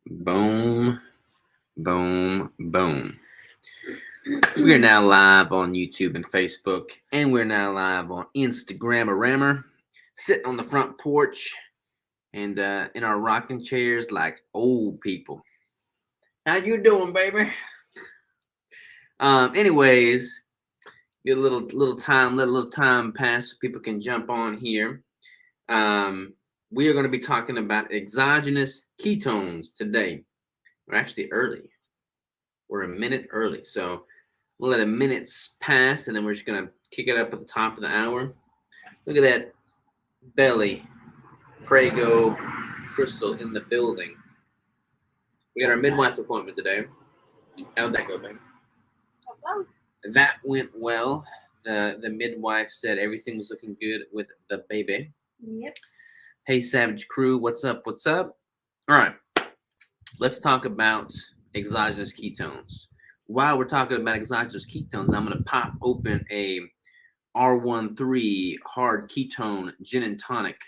Boom, boom, boom. We are now live on YouTube and Facebook, and we're now live on Instagram. A rammer sitting on the front porch and in our rocking chairs like old people. How you doing, baby? Anyways, get a little time, let a little time pass so people can jump on here. We are going to be talking about exogenous ketones today. We're actually early. We're a minute early, so we'll let a minute pass, and then we're just gonna kick it up at the top of the hour. Look at that belly, Prego Crystal in the building. We got our midwife appointment today. How'd that go, baby? That went well. The midwife said everything was looking good with the baby. Yep. Hey, Savage Crew, what's up? What's up? All right, let's talk about exogenous ketones. While we're talking about exogenous ketones, I'm going to pop open a R13 hard ketone gin and tonic,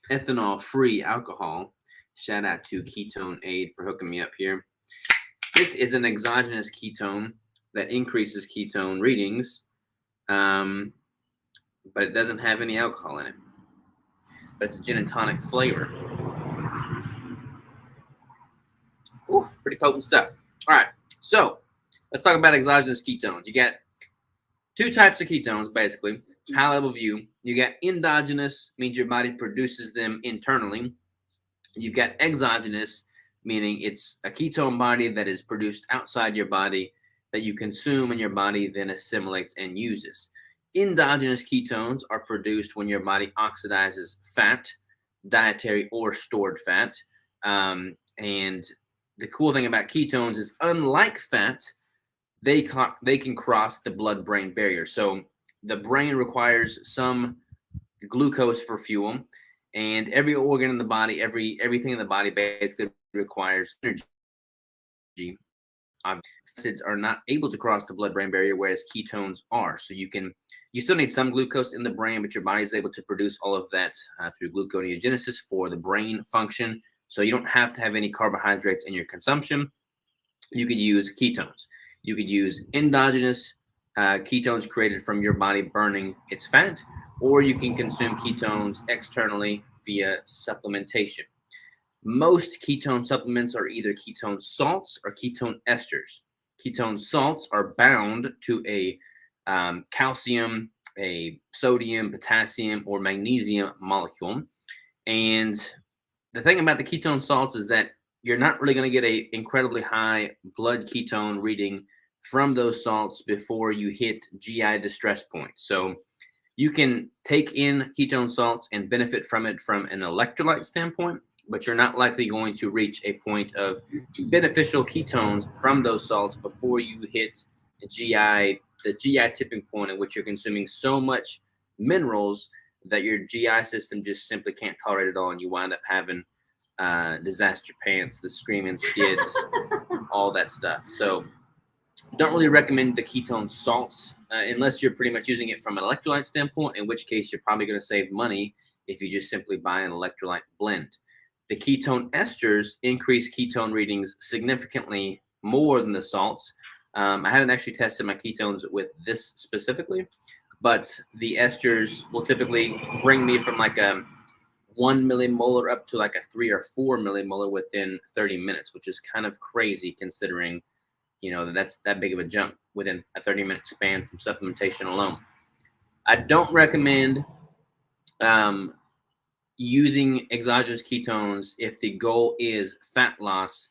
ethanol-free alcohol. Shout out to Ketone Aid for hooking me up here. This is an exogenous ketone that increases ketone readings, but it doesn't have any alcohol in it. But it's a gin and tonic flavor. Ooh, pretty potent stuff. All right, so let's talk about exogenous ketones. You got two types of ketones, basically. High level view. You got endogenous, means your body produces them internally. You've got exogenous, meaning it's a ketone body that is produced outside your body that you consume and your body then assimilates and uses. Endogenous ketones are produced when your body oxidizes fat, dietary or stored fat. And the cool thing about ketones is, unlike fat, they can cross the blood-brain barrier. So the brain requires some glucose for fuel, and every organ in the body, everything in the body basically requires energy. Acids are not able to cross the blood-brain barrier, whereas ketones are. So you still need some glucose in the brain, but your body is able to produce all of that through gluconeogenesis for the brain function. So you don't have to have any carbohydrates in your consumption. You could use ketones. You could use endogenous ketones created from your body burning its fat, or you can consume ketones externally via supplementation. Most ketone supplements are either ketone salts or ketone esters. Ketone salts are bound to a calcium, a sodium, potassium, or magnesium molecule. And the thing about the ketone salts is that you're not really going to get an incredibly high blood ketone reading from those salts before you hit GI distress point. So you can take in ketone salts and benefit from it from an electrolyte standpoint, but you're not likely going to reach a point of beneficial ketones from those salts before you hit the GI tipping point in which you're consuming so much minerals that your GI system just simply can't tolerate it all, and you wind up having disaster pants, the screaming skids, all that stuff. So don't really recommend the ketone salts unless you're pretty much using it from an electrolyte standpoint, in which case you're probably going to save money if you just simply buy an electrolyte blend. The ketone esters increase ketone readings significantly more than the salts. I haven't actually tested my ketones with this specifically, but the esters will typically bring me from like a 1 millimolar up to like a 3 or 4 millimolar within 30 minutes, which is kind of crazy considering, that's that big of a jump within a 30-minute span from supplementation alone. I don't recommend using exogenous ketones if the goal is fat loss.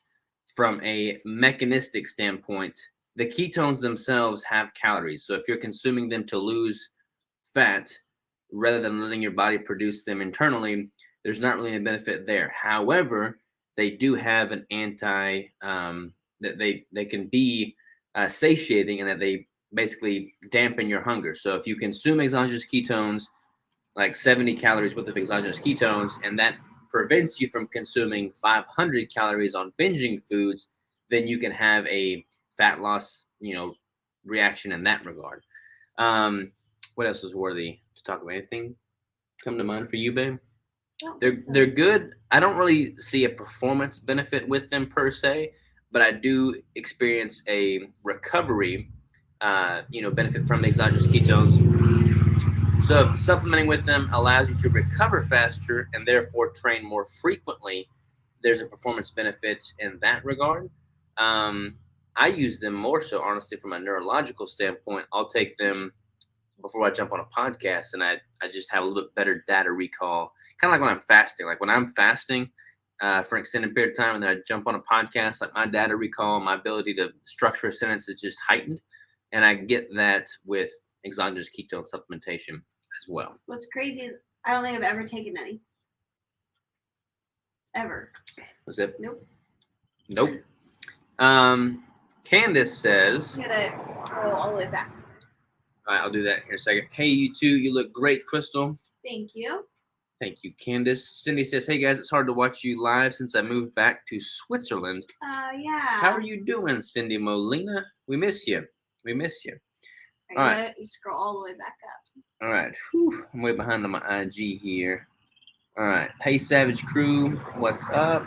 From a mechanistic standpoint, the ketones themselves have calories. So if you're consuming them to lose fat rather than letting your body produce them internally, there's not really a benefit there. However, they do have an that they can be satiating, and that they basically dampen your hunger. So if you consume exogenous ketones, like 70 calories worth of exogenous ketones, and that prevents you from consuming 500 calories on binging foods, then you can have a fat loss, reaction in that regard. What else is worthy to talk about? Anything come to mind for you, babe? They're good. I don't really see a performance benefit with them per se, but I do experience a recovery, benefit from the exogenous ketones. So if supplementing with them allows you to recover faster and therefore train more frequently, there's a performance benefit in that regard. Um, I use them more so, honestly, from a neurological standpoint. I'll take them before I jump on a podcast, and I just have a little bit better data recall. Kind of like when I'm fasting. Like when I'm fasting for an extended period of time, and then I jump on a podcast, like my data recall, my ability to structure a sentence is just heightened, and I get that with exogenous ketone supplementation as well. What's crazy is I don't think I've ever taken any. Ever. Was it? Nope. Nope. Candace says. You gotta go all the way back. All right, I'll do that here in a second. Hey, you two, you look great, Crystal. Thank you. Thank you, Candace. Cindy says, hey guys, it's hard to watch you live since I moved back to Switzerland. Yeah. How are you doing, Cindy Molina? We miss you. We miss you. All right. You scroll all the way back up. All right. Whew, I'm way behind on my IG here. All right. Hey, Savage Crew. What's up?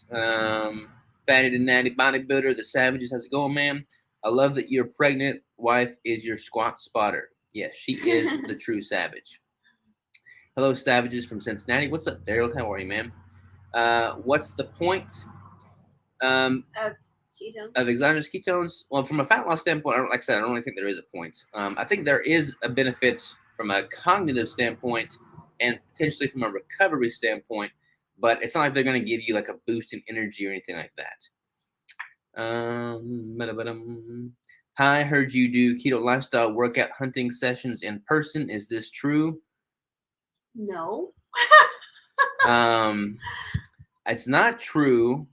Fatty the Natty Bodybuilder, the Savages. How's it going, man? I love that your pregnant wife is your squat spotter. Yes, she is the true savage. Hello, Savages from Cincinnati. What's up, Daryl? How are you, man? What's the point of ketones? Of exogenous ketones? Well, from a fat loss standpoint, like I said, I don't really think there is a point. I think there is a benefit from a cognitive standpoint and potentially from a recovery standpoint, but it's not like they're going to give you like a boost in energy or anything like that. Hi, heard you do keto lifestyle workout hunting sessions in person. Is this true? No. It's not true,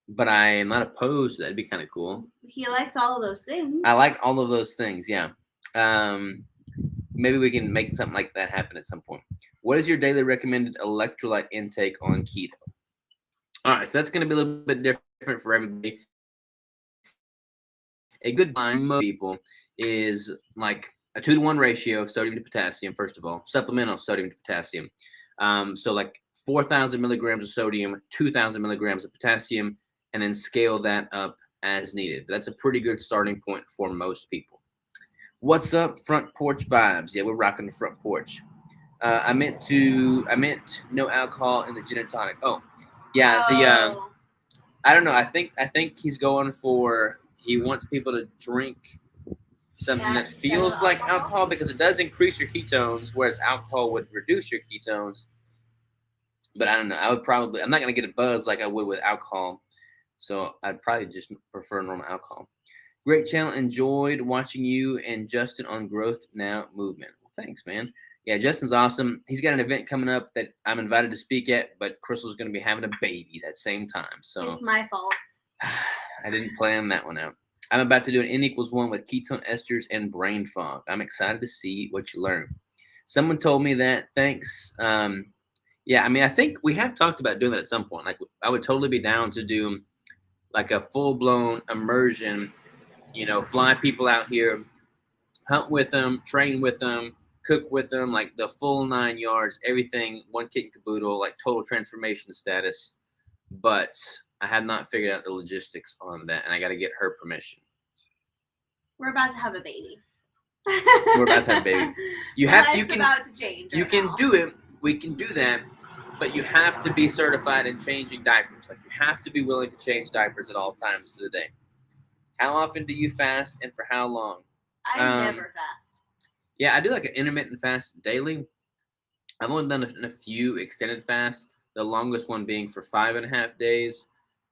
but I am not opposed to that. It'd be kind of cool. He likes all of those things. I like all of those things, yeah. Maybe we can make something like that happen at some point. What is your daily recommended electrolyte intake on keto? All right, so that's going to be a little bit different for everybody. A good line, most people, is like a 2-to-1 ratio of sodium to potassium, first of all, supplemental sodium to potassium. So like 4,000 milligrams of sodium, 2,000 milligrams of potassium, and then scale that up as needed. That's a pretty good starting point for most people. What's up, front porch vibes? Yeah, we're rocking the front porch. I meant no alcohol in the gin and tonic. Oh, yeah. I don't know. I think he's going for, he wants people to drink something that feels like alcohol because it does increase your ketones, whereas alcohol would reduce your ketones. But I don't know. I'm not going to get a buzz like I would with alcohol. So I'd probably just prefer normal alcohol. Great channel. Enjoyed watching you and Justin on Growth Now Movement. Well, thanks, man. Yeah, Justin's awesome. He's got an event coming up that I'm invited to speak at, but Crystal's going to be having a baby that same time. So it's my fault. I didn't plan that one out. I'm about to do an N=1 with ketone esters and brain fog. I'm excited to see what you learn. Someone told me that. Thanks. Yeah, I mean, I think we have talked about doing that at some point. Like, I would totally be down to do like a full-blown immersion, fly people out here, hunt with them, train with them, cook with them, like the full 9 yards, everything, one kit and caboodle, like total transformation status. But I have not figured out the logistics on that, and I got to get her permission. We're about to have a baby. We're about to have a baby. About to change. You can do it. We can do that, but you have to be certified in changing diapers. Like, you have to be willing to change diapers at all times of the day. How often do you fast, and for how long? I never fast. Yeah, I do like an intermittent fast daily. I've only done a few extended fasts, the longest one being for 5.5 days.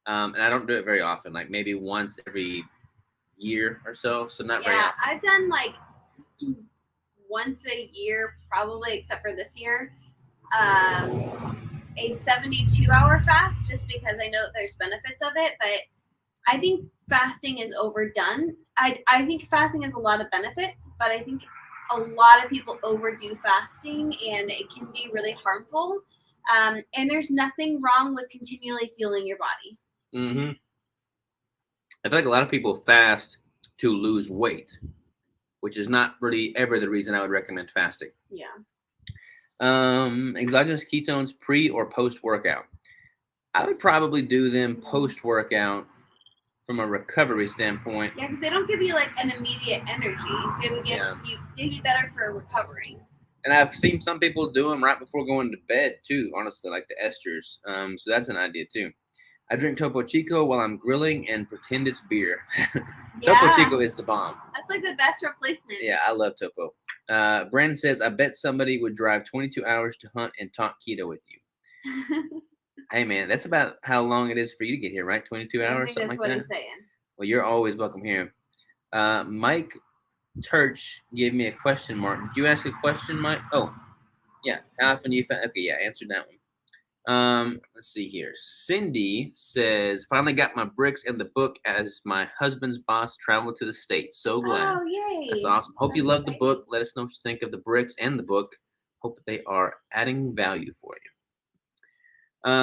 And I don't do it very often, like maybe once every year or so. So not very often. Yeah, I've done like once a year, probably, except for this year. A 72-hour fast, just because I know that there's benefits of it, but I think fasting is overdone. I think fasting has a lot of benefits, but I think a lot of people overdo fasting, and it can be really harmful. And there's nothing wrong with continually fueling your body. Mm-hmm. I feel like a lot of people fast to lose weight, which is not really ever the reason I would recommend fasting. Yeah. Exogenous ketones pre or post workout. I would probably do them post workout from a recovery standpoint. Yeah, because they don't give you like an immediate energy. They would give you. They'd be better for recovering. And I've seen some people do them right before going to bed too. Honestly, like the esters. So that's an idea too. I drink Topo Chico while I'm grilling and pretend it's beer. Topo Chico is the bomb. That's like the best replacement. Yeah, I love Topo. Brandon says, I bet somebody would drive 22 hours to hunt and talk keto with you. Hey, man, that's about how long it is for you to get here, right? 22 hours, something like that? That's what he's saying. Well, you're always welcome here. Mike Turch gave me a question mark. Did you ask a question, Mike? Oh, yeah. How often do you find? Okay, yeah, answered that one. Let's see here. Cindy says, finally got my bricks in the book as my husband's boss traveled to the States. So glad. Oh, yay. That's awesome. Hope you love the book. Let us know what you think of the bricks and the book. Hope they are adding value for you.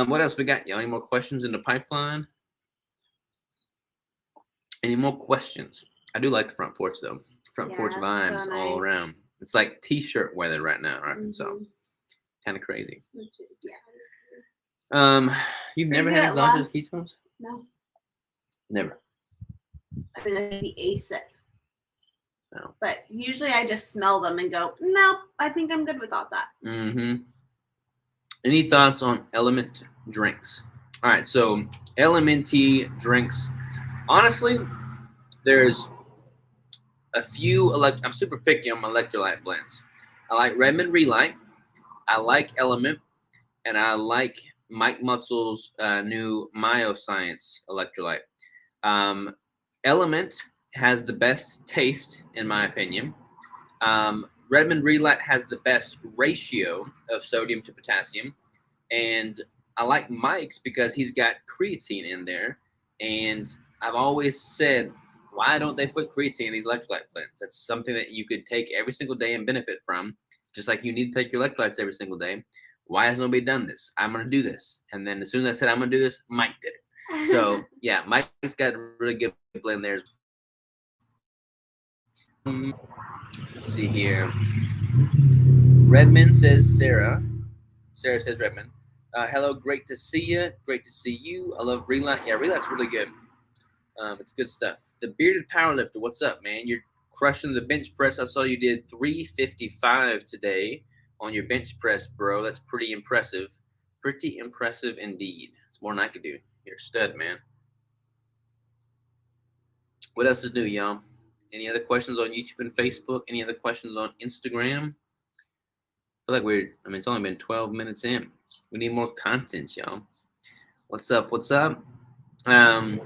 What else we got? Y'all, any more questions in the pipeline? Any more questions? I do like the front porch, though. Front porch vibes so all around. It's like t-shirt weather right now, right? Mm-hmm. So, kind of crazy. You've never had exogenous ketones? No. Never. I mean, maybe a sip. No. But usually I just smell them and go, no, I think I'm good without that. Mm-hmm. Any thoughts on element drinks? All right, so LMNT drinks. Honestly, there's a few. I'm super picky on my electrolyte blends. I like Redmond Relight. I like Element, and I like Mike Mutzel's new Myoscience electrolyte. Element has the best taste, in my opinion. Redmond Relight has the best ratio of sodium to potassium. And I like Mike's because he's got creatine in there. And I've always said, why don't they put creatine in these electrolyte blends? That's something that you could take every single day and benefit from, just like you need to take your electrolytes every single day. Why has nobody done this? I'm going to do this. And then as soon as I said I'm going to do this, Mike did it. So, yeah, Mike's got a really good blend there. Let's see here. Redmond says Sarah. Sarah says Redmond. Hello, great to see you. Great to see you. I love Relight. Yeah, Relight's really good. It's good stuff. The Bearded Powerlifter, what's up, man? You're crushing the bench press. I saw you did 355 today on your bench press, bro. That's pretty impressive. Pretty impressive indeed. It's more than I could do. You're a stud, man. What else is new, y'all? Any other questions on YouTube and Facebook? Any other questions on Instagram? I feel like it's only been 12 minutes in. We need more content, y'all. What's up? What's up? All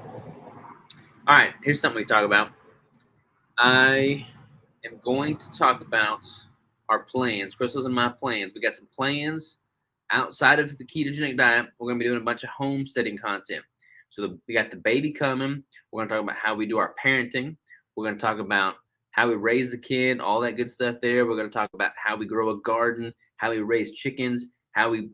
right, here's something we talk about. I am going to talk about our plans, Crystal's and my plans. We got some plans outside of the ketogenic diet. We're going to be doing a bunch of homesteading content. So we got the baby coming. We're going to talk about how we do our parenting. We're going to talk about how we raise the kid, all that good stuff there. We're going to talk about how we grow a garden, how we raise chickens, how we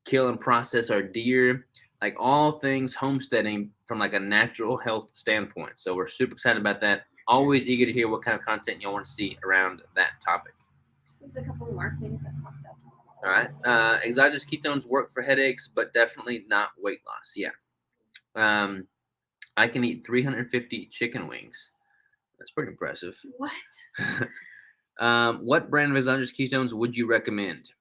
kill and process our deer, like all things homesteading from like a natural health standpoint. So we're super excited about that. Always eager to hear what kind of content y'all want to see around that topic. There's a couple more things that popped up. All right. Exogenous ketones work for headaches, but definitely not weight loss. Yeah. I can eat 350 chicken wings. That's pretty impressive. What? What brand of exogenous ketones would you recommend?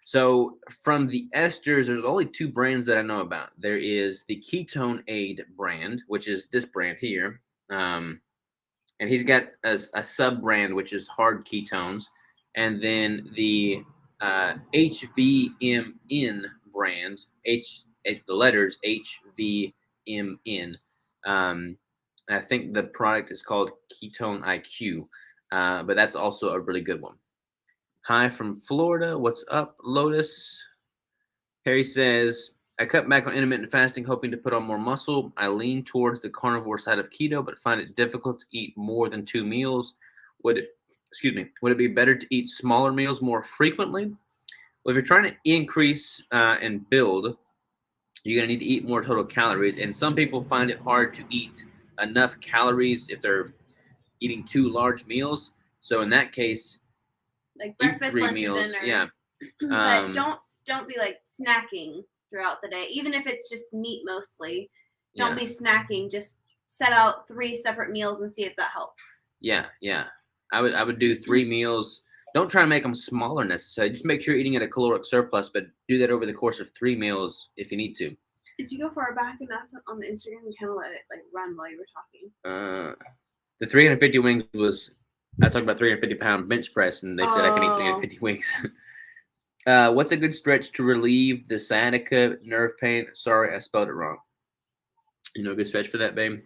So from the esters, there's only two brands that I know about. There is the Ketone Aid brand, which is this brand here. And he's got a sub-brand, which is hard ketones. And then the HVMN brand, the letters HVMN. I think the product is called Ketone IQ, but that's also a really good one. Hi from Florida. What's up, Lotus? Harry says, I cut back on intermittent fasting, hoping to put on more muscle. I lean towards the carnivore side of keto, but find it difficult to eat more than 2 meals. Would it be better to eat smaller meals more frequently? Well, if you're trying to increase and build, you're going to need to eat more total calories. And some people find it hard to eat enough calories if they're eating 2 large meals. So in that case, like breakfast, 3 lunch, meals. dinner. Yeah. But don't be like snacking throughout the day, even if it's just meat mostly. Don't be snacking. Just set out 3 separate meals and see if that helps. Yeah. I would do 3 meals. Don't try to make them smaller necessarily. Just make sure you're eating at a caloric surplus, but do that over the course of 3 meals if you need to. Did you go far back enough on the Instagram? You kind of let it like run while you were talking. The 350 wings was, I talked about 350-pound bench press, and they said I can eat 350 wings. What's a good stretch to relieve the sciatica nerve pain? Sorry, I spelled it wrong. You know a good stretch for that, babe?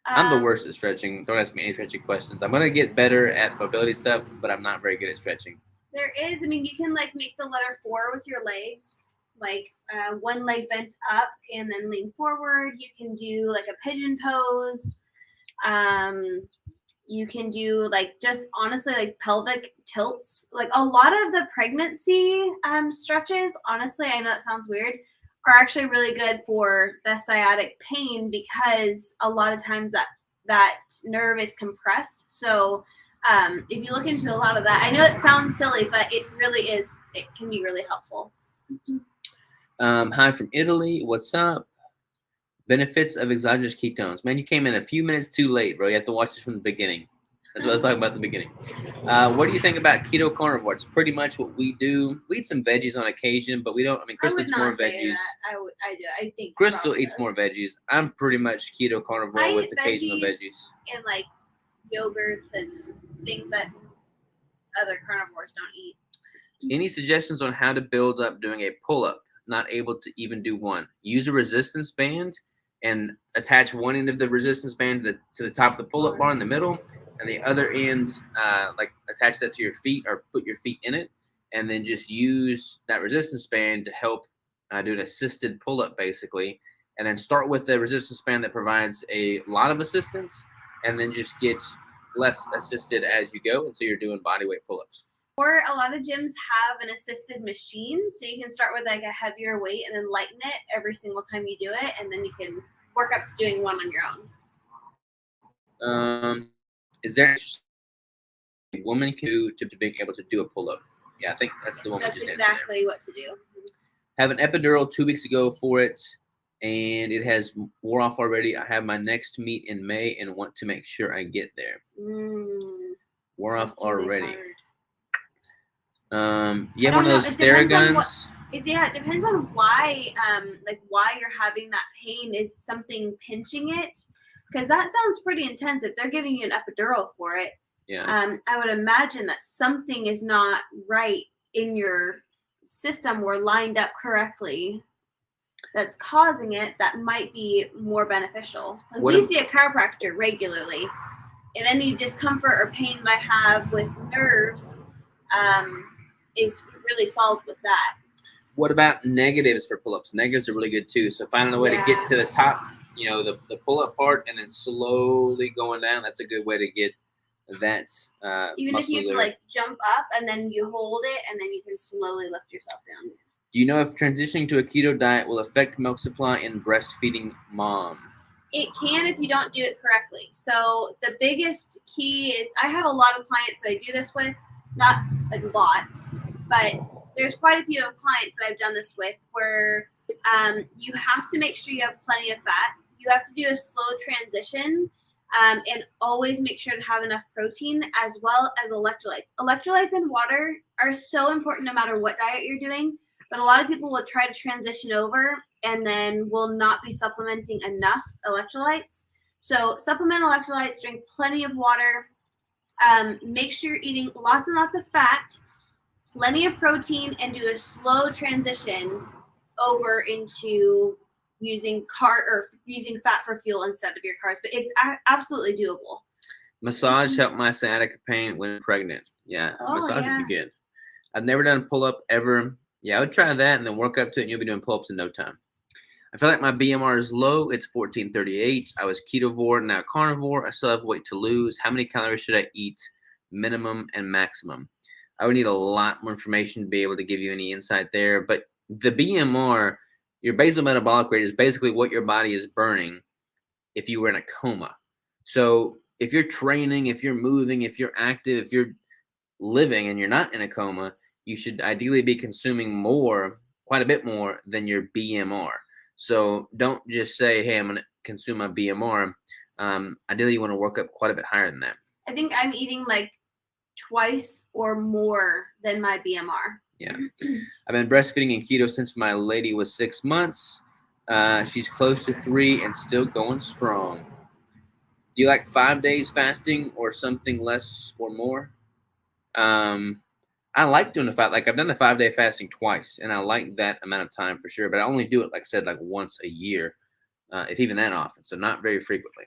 I'm the worst at stretching. Don't ask me any stretching questions. I'm gonna get better at mobility stuff, but I'm not very good at stretching. There is. I mean, you can like make the letter 4 with your legs, like one leg bent up and then lean forward. You can do like a pigeon pose. You can do like just honestly like pelvic tilts. Like a lot of the pregnancy stretches, honestly, I know that sounds weird, are actually really good for the sciatic pain because a lot of times that nerve is compressed. So if you look into a lot of that, I know it sounds silly, but it really is. It can be really helpful. Hi from Italy. What's up? Benefits of exogenous ketones. Man, you came in a few minutes too late, bro. You have to watch this from the beginning. That's what I was talking about at the beginning. What do you think about keto carnivore? It's pretty much what we do. We eat some veggies on occasion, but we don't. I mean, Crystal eats more veggies. I do. I think Crystal eats more veggies. I'm pretty much keto carnivore with occasional veggies. And like yogurts and things that other carnivores don't eat. Any suggestions on how to build up doing a pull-up? Not able to even do one. Use a resistance band and attach one end of the resistance band to the top of the pull-up bar in the middle, and the other end, like attach that to your feet or put your feet in it, and then just use that resistance band to help do an assisted pull-up, basically. And then start with the resistance band that provides a lot of assistance, and then just get less assisted as you go until you're doing bodyweight pull-ups. Or a lot of gyms have an assisted machine, so you can start with like a heavier weight and then lighten it every single time you do it, and then you can work up to doing one on your own. Is there a woman can do to being able to do a pull-up? Yeah, I think that's the one. That's exactly what to do. Have an epidural 2 weeks ago for it, and it has wore off already. I have my next meet in May and want to make sure I get there. Wore off already. You have one of those Theraguns. It depends on why, like why you're having that pain. Is something pinching it? Because that sounds pretty intense. If they're giving you an epidural for it, I would imagine that something is not right in your system or lined up correctly that's causing it. That might be more beneficial. Like we see a chiropractor regularly, and any discomfort or pain that I have with nerves is really solved with that. What about negatives for pull-ups? Negatives are really good too. So finding a way to get to the top, you know, the pull-up part, and then slowly going down. That's a good way to get that. Even if you have to like jump up and then you hold it, and then you can slowly lift yourself down. Do you know if transitioning to a keto diet will affect milk supply in breastfeeding mom? It can if you don't do it correctly. So the biggest key is, I have a lot of clients that I do this with, not a lot, but there's quite a few clients that I've done this with where you have to make sure you have plenty of fat. You have to do a slow transition and always make sure to have enough protein as well as electrolytes. Electrolytes and water are so important no matter what diet you're doing, but a lot of people will try to transition over and then will not be supplementing enough electrolytes. So supplement electrolytes, drink plenty of water, make sure you're eating lots and lots of fat, plenty of protein, and do a slow transition over into using fat for fuel instead of your carbs. But it's absolutely doable. Massage helped my sciatica pain when pregnant. Yeah, massage would be good. I've never done a pull-up ever. Yeah, I would try that and then work up to it, and you'll be doing pull-ups in no time. I feel like my BMR is low. It's 1438. I was ketovore, now carnivore. I still have weight to lose. How many calories should I eat? Minimum and maximum. I would need a lot more information to be able to give you any insight there. But the BMR, your basal metabolic rate, is basically what your body is burning if you were in a coma. So if you're training, if you're moving, if you're active, if you're living and you're not in a coma, you should ideally be consuming more, quite a bit more than your BMR. So don't just say, hey, I'm going to consume my BMR. Ideally, you want to work up quite a bit higher than that. I think I'm eating like twice or more than my BMR. Yeah. I've been breastfeeding in keto since my lady was 6 months. She's close to 3 and still going strong. Do you like 5 days fasting or something less or more? I like doing the five. Like I've done the 5 day fasting twice, and I like that amount of time for sure. But I only do it, like I said, like once a year, if even that often. So not very frequently.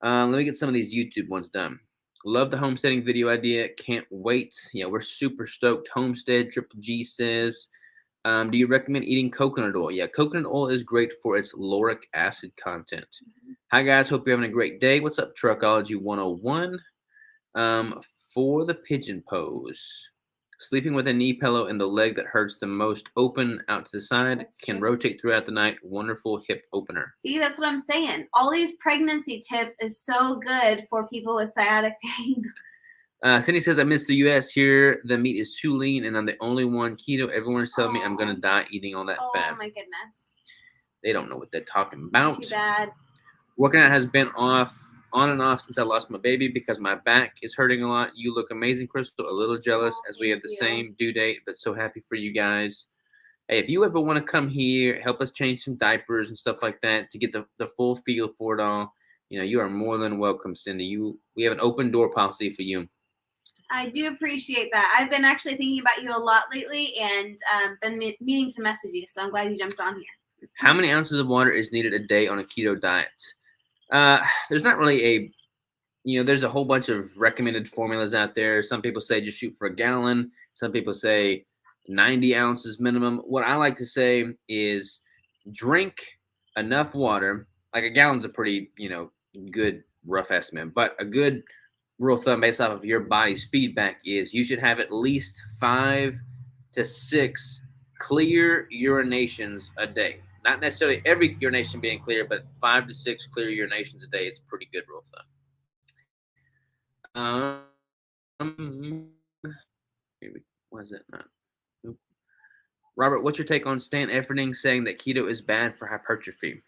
Let me get some of these YouTube ones done. Love the homesteading video idea. Can't wait. Yeah, we're super stoked. Homestead Triple G says, do you recommend eating coconut oil? Yeah, coconut oil is great for its lauric acid content. Hi guys, hope you're having a great day. What's up, Truckology 101? For the pigeon pose, sleeping with a knee pillow and the leg that hurts the most open out to the side. That's Can true. rotate throughout the night. Wonderful hip opener. See, that's what I'm saying. All these pregnancy tips is so good for people with sciatic pain. Cindy says, I miss the U.S. here. The meat is too lean, and I'm the only one keto. Everyone is telling me I'm going to die eating all that fat. Oh, my goodness. They don't know what they're talking about. Too bad. Working out has been on and off since I lost my baby because my back is hurting a lot. You look amazing, Crystal. A little jealous as we have the same due date, but so happy for you guys. Hey, if you ever want to come here, help us change some diapers and stuff like that to get the full feel for it all, you are more than welcome, Cindy. We have an open door policy for you. I do appreciate that. I've been actually thinking about you a lot lately and been meaning to message you, so I'm glad you jumped on here. How many ounces of water is needed a day on a keto diet? There's not really there's a whole bunch of recommended formulas out there. Some people say just shoot for a gallon. Some people say 90 ounces minimum. What I like to say is drink enough water. Like a gallon's a pretty, good rough estimate, but a good rule of thumb based off of your body's feedback is you should have at least 5 to 6 clear urinations a day. Not necessarily every urination being clear, but 5 to 6 clear urinations a day is a pretty good rule of thumb. Was it not? Nope. Robert, what's your take on Stan Efferding saying that keto is bad for hypertrophy?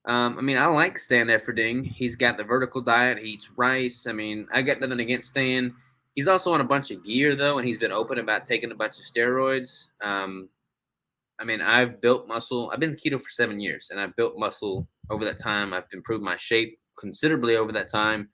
I like Stan Efferding. He's got the vertical diet. He eats rice. I got nothing against Stan. He's also on a bunch of gear, though, and he's been open about taking a bunch of steroids. I've built muscle. I've been keto for 7 years, and I've built muscle over that time. I've improved my shape considerably over that time.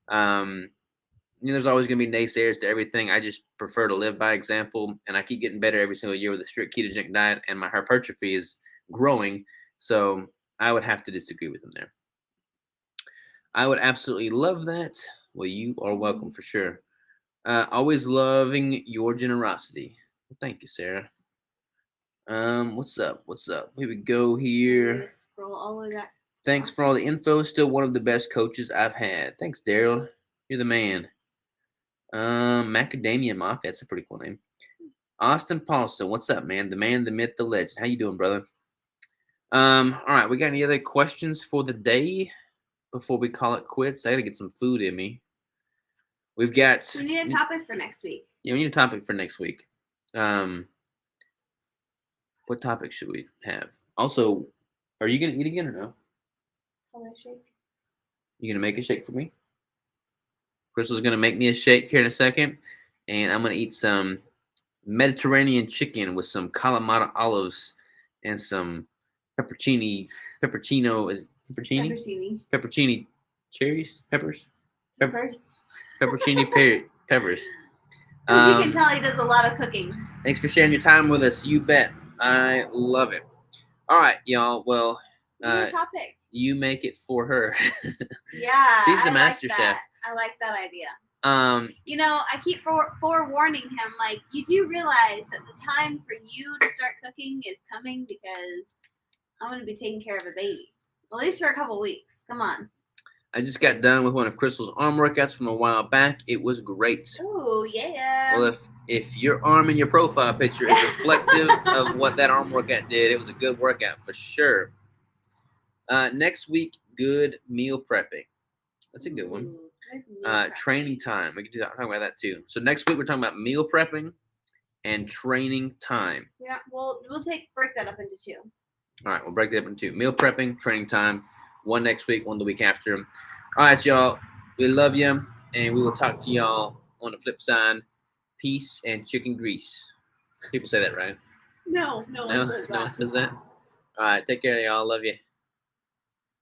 There's always going to be naysayers to everything. I just prefer to live by example, and I keep getting better every single year with a strict ketogenic diet, and my hypertrophy is growing. So I would have to disagree with him there. I would absolutely love that. Well, you are welcome for sure. Always loving your generosity. Well, thank you, Sarah. What's up? Here we go here. Scroll all of that. Thanks for all the info. Still one of the best coaches I've had. Thanks, Daryl. You're the man. Macadamia Mafia. That's a pretty cool name. Austin Paulson. What's up, man? The man, the myth, the legend. How you doing, brother? All right. We got any other questions for the day before we call it quits? I got to get some food in me. We need a topic for next week. Yeah, we need a topic for next week. What topic should we have? Also, are you going to eat again or no? Shake. You going to make a shake for me? Crystal's going to make me a shake here in a second. And I'm going to eat some Mediterranean chicken with some Kalamata olives and some peppercini cherries? Peppers? Peppercini peppers. As you can tell, he does a lot of cooking. Thanks for sharing your time with us. You bet. I love it. All right, y'all. Well, topic. You make it for her. Yeah. She's the master chef. I like that idea. I keep forewarning him, like, you do realize that the time for you to start cooking is coming because I'm going to be taking care of a baby. At least for a couple weeks. Come on. I just got done with one of Crystal's arm workouts from a while back. It was great. Oh, yeah. Well, if your arm in your profile picture is reflective of what that arm workout did, it was a good workout for sure. Next week, good meal prepping. That's a good one. Training time. We can talk about that too. So next week, we're talking about meal prepping and training time. Yeah, we'll break that up into two. All right, we'll break that up into meal prepping, training time, one next week, one the week after. All right, y'all. We love you, and we will talk to y'all on the flip side. Peace and chicken grease. People say that, right? No one says No one that. says that. All right, take care, y'all. Love you.